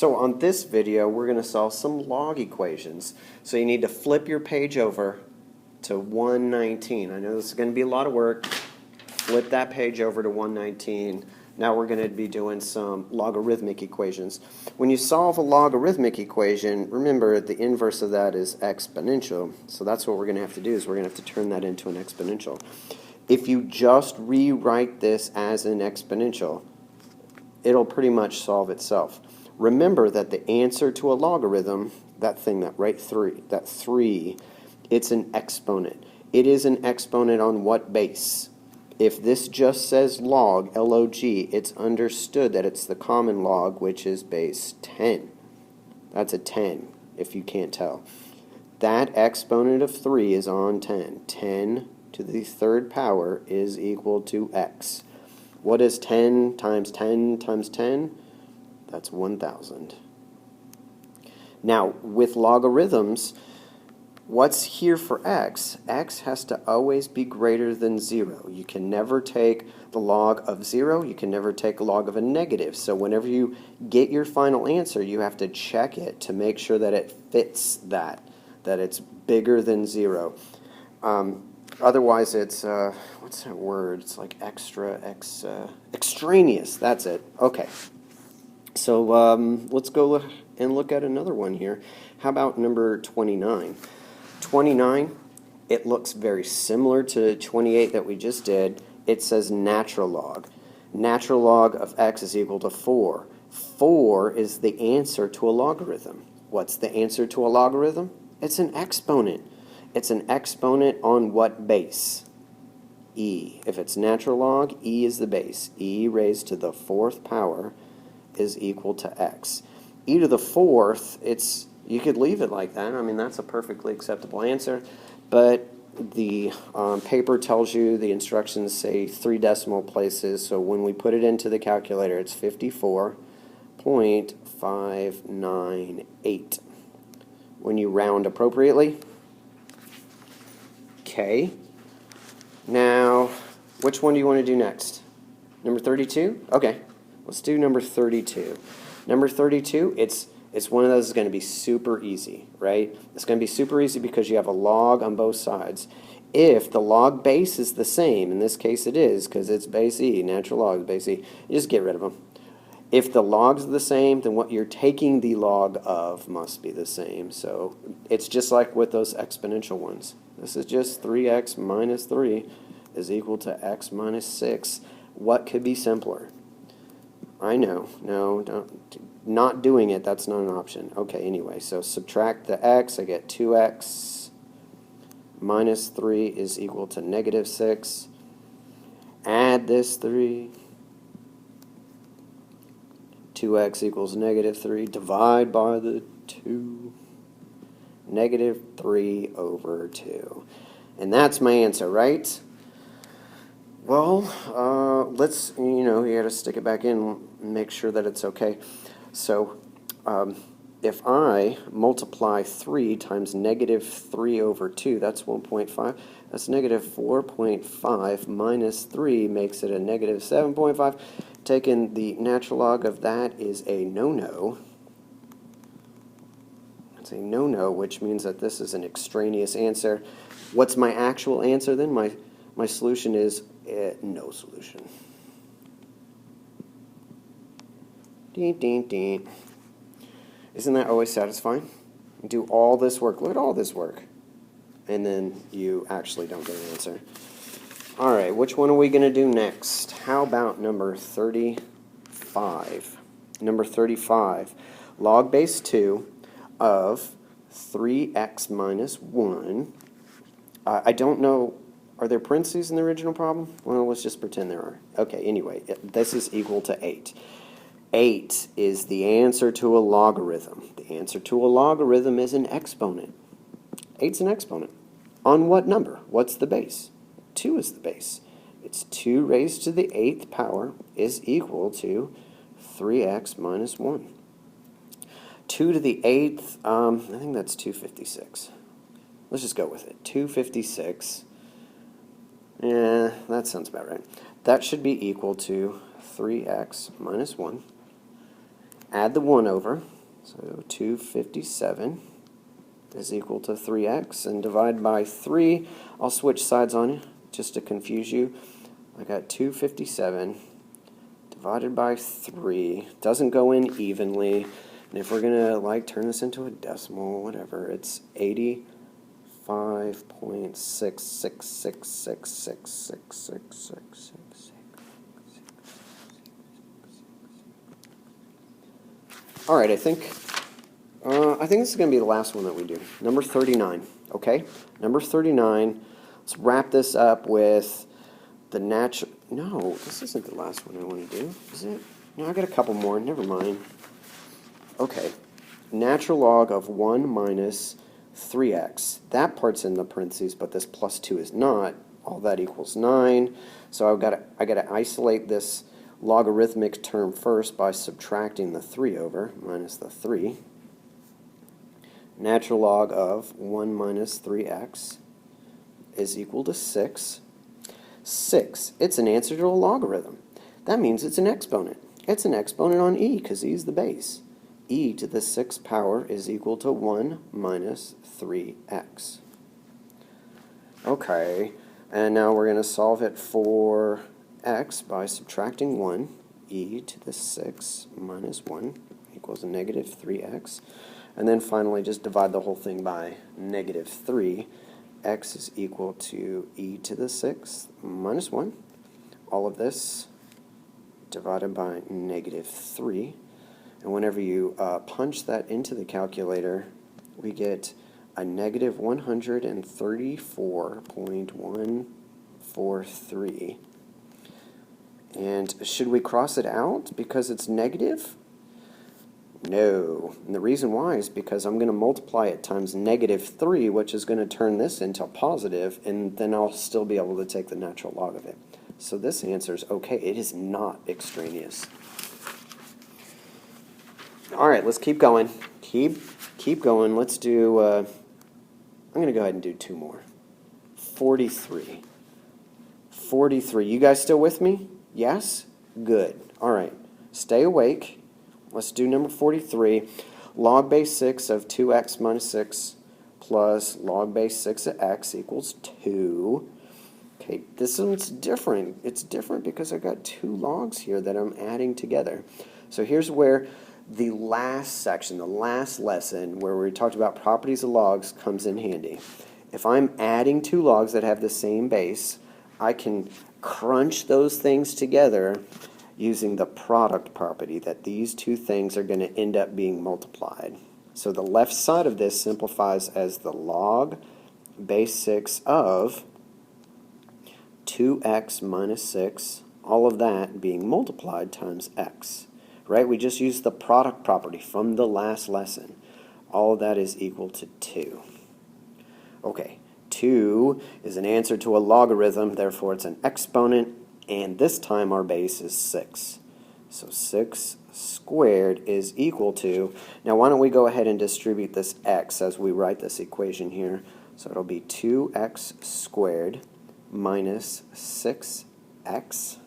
So on this video, we're going to solve some log equations. So you need to flip your page over to 119. I know this is going to be a lot of work. Flip that page over to 119. Now we're going to be doing some logarithmic equations. When you solve a logarithmic equation, remember the inverse of that is exponential. So that's what we're going to have to do, is we're going to have to turn that into an exponential. If you just rewrite this as an exponential, it'll pretty much solve itself. Remember that the answer to a logarithm, that thing, that right three, that 3, it's an exponent. It is an exponent on what base? If this just says log, L-O-G, it's understood that it's the common log, which is base 10. That's a 10, if you can't tell. That exponent of 3 is on 10. 10 to the third power is equal to x. What is 10 times 10 times 10? That's 1,000. Now, with logarithms, what's here for x? X has to always be greater than 0. You can never take the log of 0. You can never take a log of a negative. So whenever you get your final answer, you have to check it to make sure that it fits that it's bigger than 0. Otherwise, it's, what's that word? It's like extraneous. That's it. Okay. So let's go and look at another one here. How about number 29? 29, it looks very similar to 28 that we just did. It says natural log. Natural log of x is equal to 4. 4 is the answer to a logarithm. What's the answer to a logarithm? It's an exponent. It's an exponent on what base? E. If it's natural log, E is the base. E raised to the 4th power is equal to x. E to the 4th, you could leave it like that. I mean, that's a perfectly acceptable answer. But the paper tells you, the instructions say 3 decimal places. So when we put it into the calculator, it's 54.598. When you round appropriately. Okay. Now, which one do you want to do next? Number 32? Okay. Let's do number 32. Number 32, it's one of those that's going to be super easy, right? It's going to be super easy because you have a log on both sides. If the log base is the same, in this case it is because it's base E, natural log is base E, you just get rid of them. If the logs are the same, then what you're taking the log of must be the same. So it's just like with those exponential ones. This is just 3x minus 3 is equal to x minus 6. What could be simpler? I know. No, not doing it, that's not an option. Okay, anyway, so subtract the x, I get 2x minus 3 is equal to negative 6. Add this 3. 2x equals negative 3. Divide by the 2. Negative 3 over 2. And that's my answer, right? Well, let's, you got to stick it back in and make sure that it's okay. So, if I multiply 3 times negative 3 over 2, that's 1.5. That's negative 4.5 minus 3 makes it a negative 7.5. Taking the natural log of that is a no-no. It's a no-no, which means that this is an extraneous answer. What's my actual answer then? My solution is no solution. Ding, ding, ding. Isn't that always satisfying? You do all this work. Look at all this work. And then you actually don't get an answer. All right, which one are we going to do next? How about number 35? Number 35. Log base 2 of 3x minus 1. I don't know. Are there parentheses in the original problem? Well, let's just pretend there are. Okay, anyway, this is equal to 8. 8 is the answer to a logarithm. The answer to a logarithm is an exponent. 8's an exponent. On what number? What's the base? 2 is the base. It's 2 raised to the 8th power is equal to 3x minus 1. 2 to the 8th, I think that's 256. Let's just go with it. 256. Yeah, that sounds about right. That should be equal to 3x minus 1. add the 1 over, so 257 is equal to 3x, and divide by 3. I'll switch sides on you just to confuse you. I got 257 divided by 3. Doesn't go in evenly, and if we're going to like turn this into a decimal, whatever, it's 85.66666666666. All right, I think this is going to be the last one that we do. Number 39, okay? Number 39, let's wrap this up with the natural... No, this isn't the last one I want to do, is it? No, I got a couple more, never mind. Okay, natural log of 1 minus 3x. That part's in the parentheses, but this plus 2 is not. All that equals 9. So I got to isolate this logarithmic term first by subtracting the 3 over, minus the 3. Natural log of 1 minus 3x is equal to 6. 6, it's an answer to a logarithm. That means it's an exponent. It's an exponent on e, because e is the base. E to the 6th power is equal to 1 minus 3x. Okay, and now we're going to solve it for x by subtracting 1. E to the 6 minus 1 equals a negative 3x. And then finally just divide the whole thing by negative 3. X is equal to e to the 6th minus 1. All of this divided by negative 3. And whenever you punch that into the calculator, we get a negative 134.143. And should we cross it out because it's negative? No. And the reason why is because I'm going to multiply it times negative 3, which is going to turn this into positive, and then I'll still be able to take the natural log of it. So this answer is okay. It is not extraneous. All right, let's keep going. Keep going. Let's do, I'm going to go ahead and do 2 more. 43. 43. You guys still with me? Yes? Good. All right. Stay awake. Let's do number 43. Log base 6 of 2x minus 6 plus log base 6 of x equals 2. Okay, this one's different. It's different because I've got 2 logs here that I'm adding together. So here's where the last section, the last lesson where we talked about properties of logs comes in handy. If I'm adding 2 logs that have the same base, I can crunch those things together using the product property that these 2 things are going to end up being multiplied. So the left side of this simplifies as the log base 6 of 2x minus 6, all of that being multiplied times x. Right? We just used the product property from the last lesson. All of that is equal to 2. Okay, 2 is an answer to a logarithm, therefore it's an exponent, and this time our base is 6. So 6 squared is equal to, now why don't we go ahead and distribute this x as we write this equation here. So it'll be 2x squared minus 6x.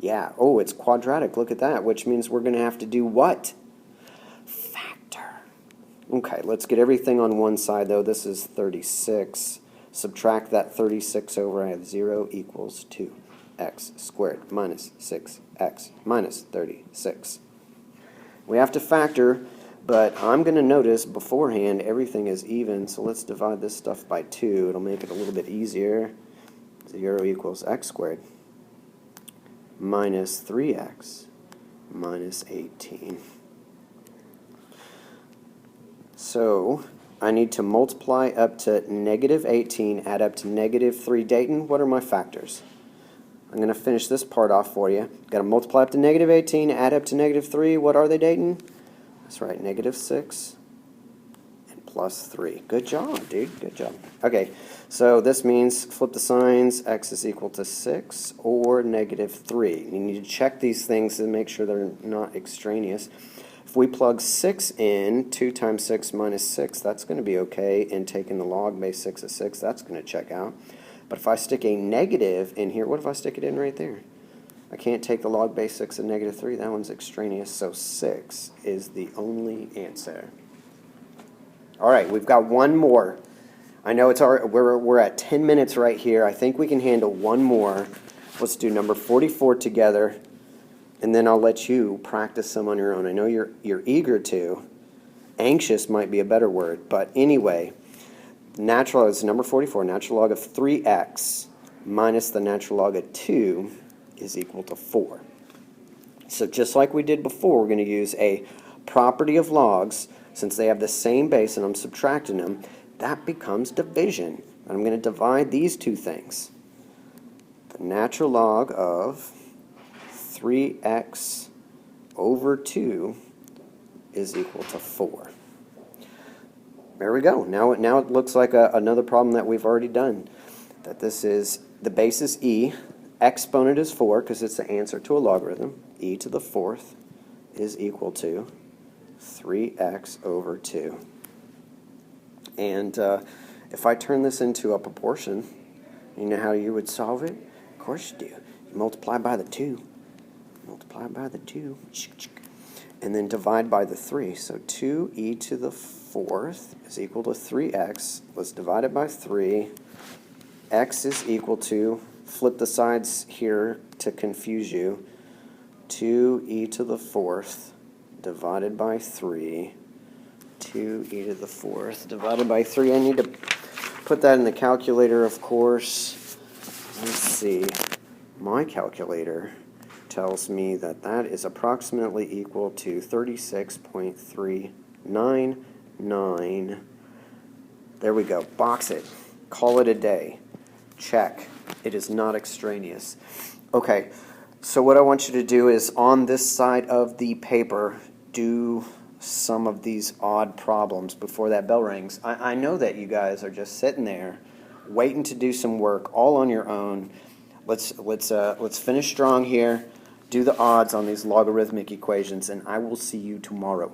Yeah, oh, it's quadratic, look at that, which means we're going to have to do what? Factor. Okay, let's get everything on one side though. This is 36. Subtract that 36 over, I have 0 equals 2x squared minus 6x minus 36. We have to factor, but I'm going to notice beforehand everything is even, so let's divide this stuff by 2. It'll make it a little bit easier. 0 equals x squared minus 3x minus 18. So I need to multiply up to negative 18, add up to negative 3. Dayton, what are my factors? I'm going to finish this part off for you. Got to multiply up to negative 18, add up to negative 3. What are they, Dayton? That's right, negative 6 and plus 3. Good job, dude. Good job. Okay, so this means flip the signs. X is equal to 6 or negative 3. You need to check these things and make sure they're not extraneous. If we plug 6 in, 2 times 6 minus 6, that's going to be okay. And taking the log base 6 of 6, that's going to check out. But if I stick a negative in here, what if I stick it in right there? I can't take the log base 6 of negative 3. That one's extraneous, so 6 is the only answer. All right, we've got one more. I know we're at 10 minutes right here. I think we can handle one more. Let's do number 44 together, and then I'll let you practice some on your own. I know you're eager to. Anxious might be a better word, but anyway, natural log is number 44. Natural log of 3x minus the natural log of 2 is equal to 4. So just like we did before, we're going to use a property of logs. Since they have the same base and I'm subtracting them, that becomes division. And I'm going to divide these two things. The natural log of 3x over 2 is equal to 4. There we go. Now it looks like another problem that we've already done. That this is, the base is e, exponent is 4 because it's the answer to a logarithm. E to the 4th is equal to 3x over 2. And if I turn this into a proportion, you know how you would solve it? Of course you do. You multiply by the 2. Multiply by the 2. And then divide by the 3. So 2e to the 4th is equal to 3x. Let's divide it by 3. X is equal to, flip the sides here to confuse you, 2e to the 4th divided by 3. 2e to the 4th divided by 3. I need to put that in the calculator, of course. Let's see. My calculator tells me that that is approximately equal to 36.399. There we go. Box it. Call it a day. Check. It is not extraneous. Okay, so what I want you to do is on this side of the paper, do some of these odd problems before that bell rings. I know that you guys are just sitting there waiting to do some work all on your own. Let's finish strong here. Do the odds on these logarithmic equations, and I will see you tomorrow.